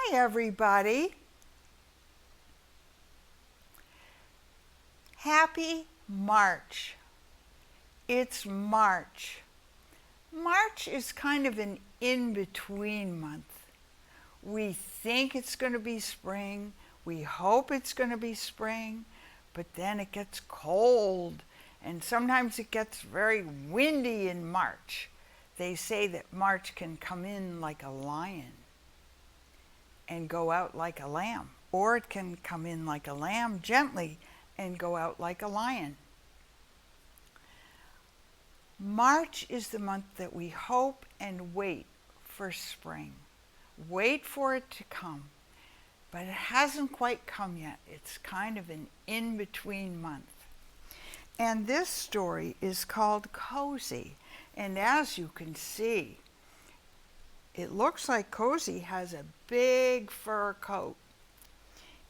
Hi, everybody. Happy March. It's March. March is kind of an in-between month. We think it's going to be spring. We hope it's going to be spring, but then it gets cold, and sometimes it gets very windy in March. They say that March can come in like a lion and go out like a lamb, or it can come in like a lamb gently and go out like a lion. March is the month that we hope and wait for spring. Wait for it to come, but it hasn't quite come yet. It's kind of an in-between month. And this story is called Cozy. And as you can see, it looks like Cozy has a big fur coat.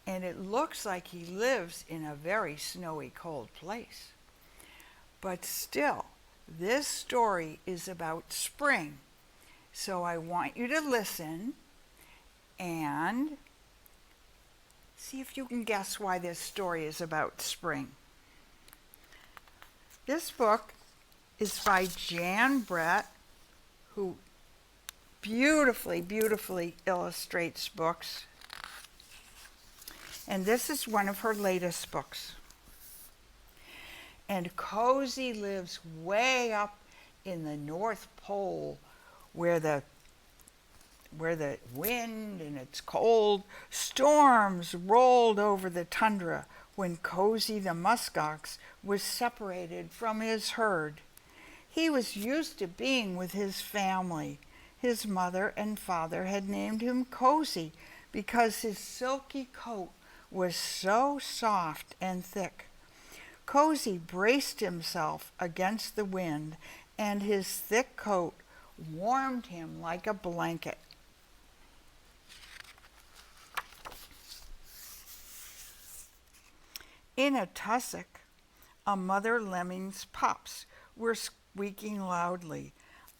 And it looks like he lives in a very snowy, cold place. But still, this story is about spring. So I want you to listen and see if you can guess why this story is about spring. This book is by Jan Brett, who beautifully illustrates books. And this is one of her latest books. And Cozy lives way up in the North Pole where the wind and it's cold. Storms rolled over the tundra when Cozy the muskox was separated from his herd. He was used to being with his family. His mother and father had named him Cozy because his silky coat was so soft and thick. Cozy braced himself against the wind, and his thick coat warmed him like a blanket. In a tussock, a mother lemming's pups were squeaking loudly.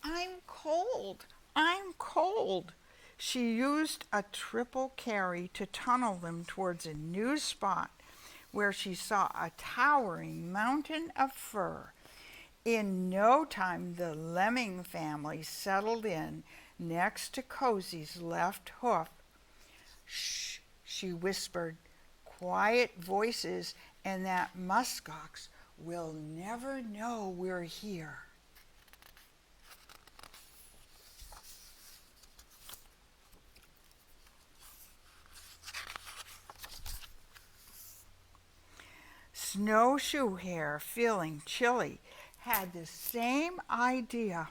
"I'm cold, I'm cold." She used a triple carry to tunnel them towards a new spot where she saw a towering mountain of fur. In no time, the lemming family settled in next to Cozy's left hoof. "Shh," she whispered. "Quiet voices, and that muskox will never know we're here." Snowshoe Hare, feeling chilly, had the same idea.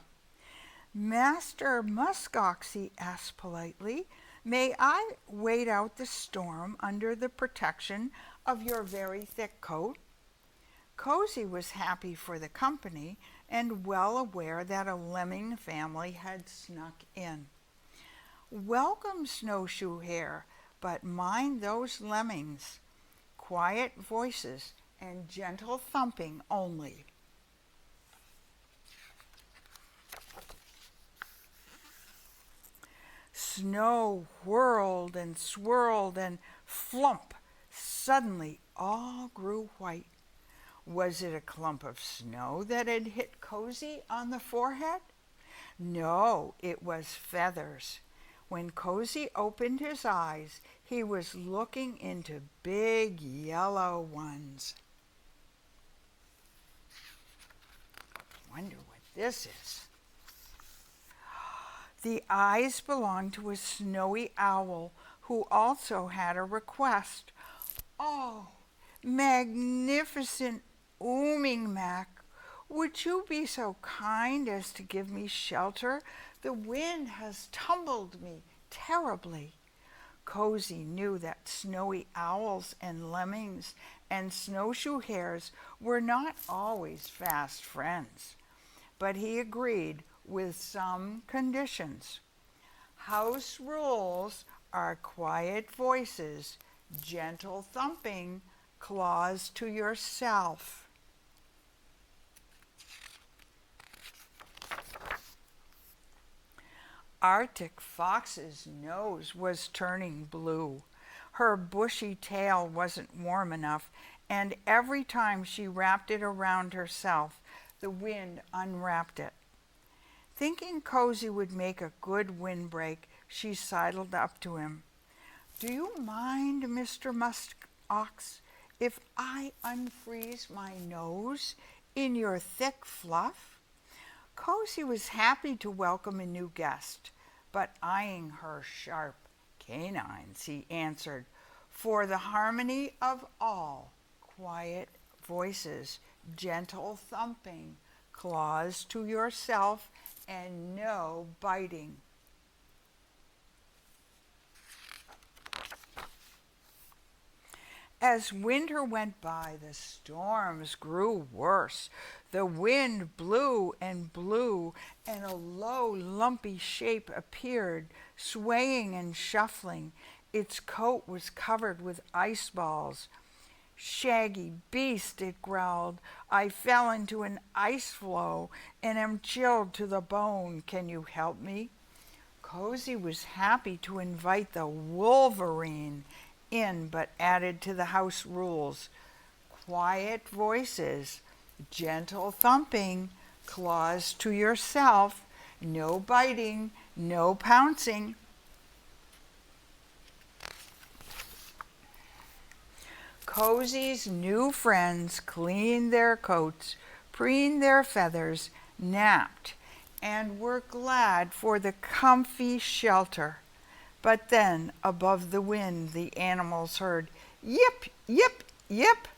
"Master Muskox," he asked politely, "may I wait out the storm under the protection of your very thick coat?" Cozy was happy for the company and well aware that a lemming family had snuck in. "Welcome, Snowshoe Hare, but mind those lemmings. Quiet voices and gentle thumping only." Snow whirled and swirled, and flump, suddenly all grew white. Was it a clump of snow that had hit Cozy on the forehead? No, it was feathers. When Cozy opened his eyes, he was looking into big yellow ones. Wonder what this is. The eyes belonged to a snowy owl who also had a request. "Oh, magnificent Ooming-Mac, would you be so kind as to give me shelter? The wind has tumbled me terribly." Cozy knew that snowy owls and lemmings and snowshoe hares were not always fast friends, but he agreed with some conditions. House rules are quiet voices, gentle thumping, claws to yourself. Arctic fox's nose was turning blue. Her bushy tail wasn't warm enough, and every time she wrapped it around herself, the wind unwrapped it. Thinking Cozy would make a good windbreak, she sidled up to him. "Do you mind, Mr. Musk Ox, if I unfreeze my nose in your thick fluff?" Cozy was happy to welcome a new guest, but eyeing her sharp canines, he answered, "For the harmony of all, quiet voices, gentle thumping, claws to yourself, and no biting." As winter went by, the storms grew worse. The wind blew and blew, and a low, lumpy shape appeared, swaying and shuffling. Its coat was covered with ice balls. "Shaggy beast," it growled, "I fell into an ice floe and am chilled to the bone. Can you help me?" Cozy was happy to invite the Wolverine in, but added to the house rules: quiet voices, gentle thumping, claws to yourself, no biting, no pouncing. Cozy's new friends cleaned their coats, preened their feathers, napped, and were glad for the comfy shelter. But then, above the wind, the animals heard yip, yip, yip.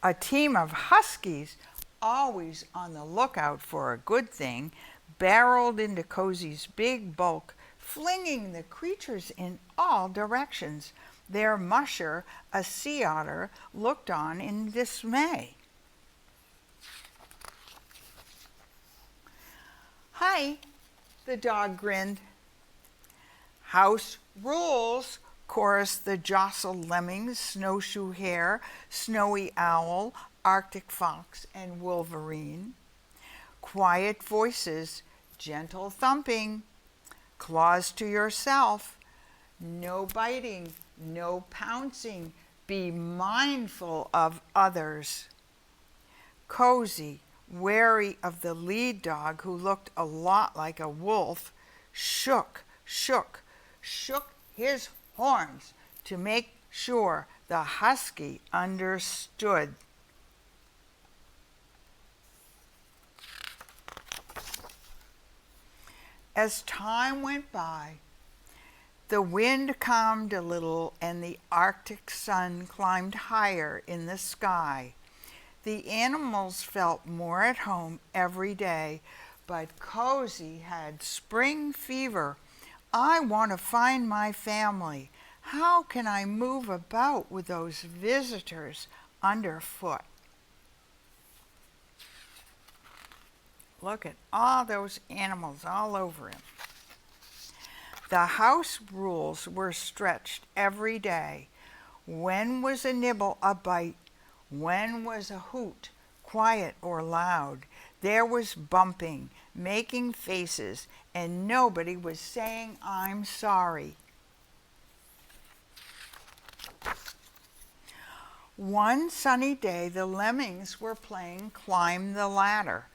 A team of huskies, always on the lookout for a good thing, barreled into Cozy's big bulk, flinging the creatures in all directions. Their musher, a sea otter, looked on in dismay. "Hi," the dog grinned. "House rules," chorused the jostled lemmings, snowshoe hare, snowy owl, Arctic fox, and wolverine. "Quiet voices, gentle thumping, claws to yourself, no biting, no pouncing, be mindful of others." Cozy, wary of the lead dog, who looked a lot like a wolf, shook his horns to make sure the husky understood. As time went by, the wind calmed a little and the Arctic sun climbed higher in the sky. The animals felt more at home every day, but Cozy had spring fever. "I want to find my family. How can I move about with those visitors underfoot?" Look at all those animals all over him. The house rules were stretched every day. When was a nibble a bite? When was a hoot quiet or loud? There was bumping, making faces, and nobody was saying "I'm sorry." One sunny day, the lemmings were playing climb the ladder.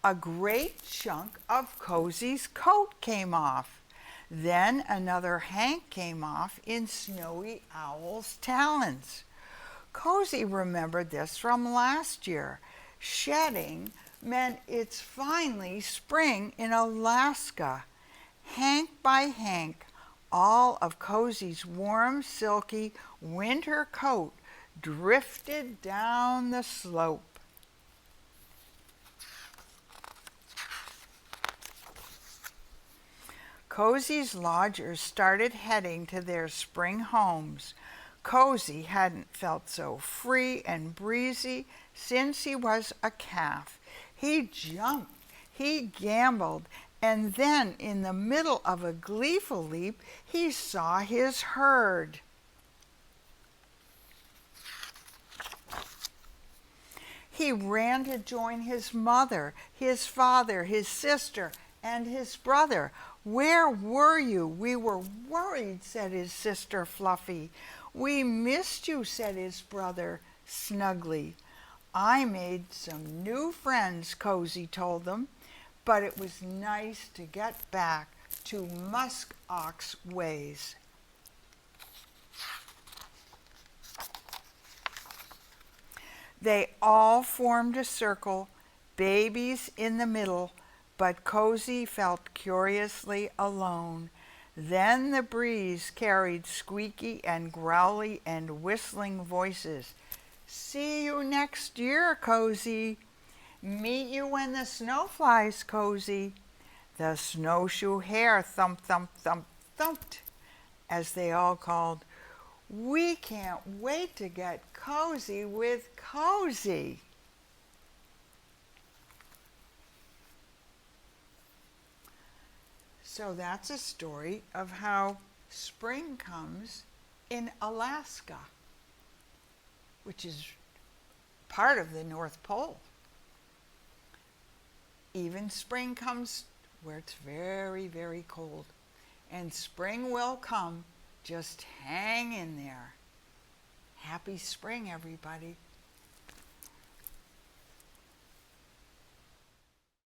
A great chunk of Cozy's coat came off. Then another hank came off in Snowy Owl's talons. Cozy remembered this from last year. Shedding meant it's finally spring in Alaska. Hank by hank, all of Cozy's warm, silky winter coat drifted down the slope. Cozy's lodgers started heading to their spring homes. Cozy hadn't felt so free and breezy since he was a calf. He jumped, he gambled, and then in the middle of a gleeful leap, he saw his herd. He ran to join his mother, his father, his sister, and his brother. "Where were you? We were worried," said his sister Fluffy. "We missed you," said his brother Snuggly. "I made some new friends," Cozy told them, "but it was nice to get back to musk ox ways." They all formed a circle, babies in the middle, but Cozy felt curiously alone. Then the breeze carried squeaky and growly and whistling voices. "See you next year, Cozy. Meet you when the snow flies, Cozy." The snowshoe hare thump, thump, thump, thumped as they all called, "We can't wait to get cozy with Cozy." So that's a story of how spring comes in Alaska, which is part of the North Pole. Even spring comes where it's very, very cold. And spring will come. Just hang in there. Happy spring, everybody.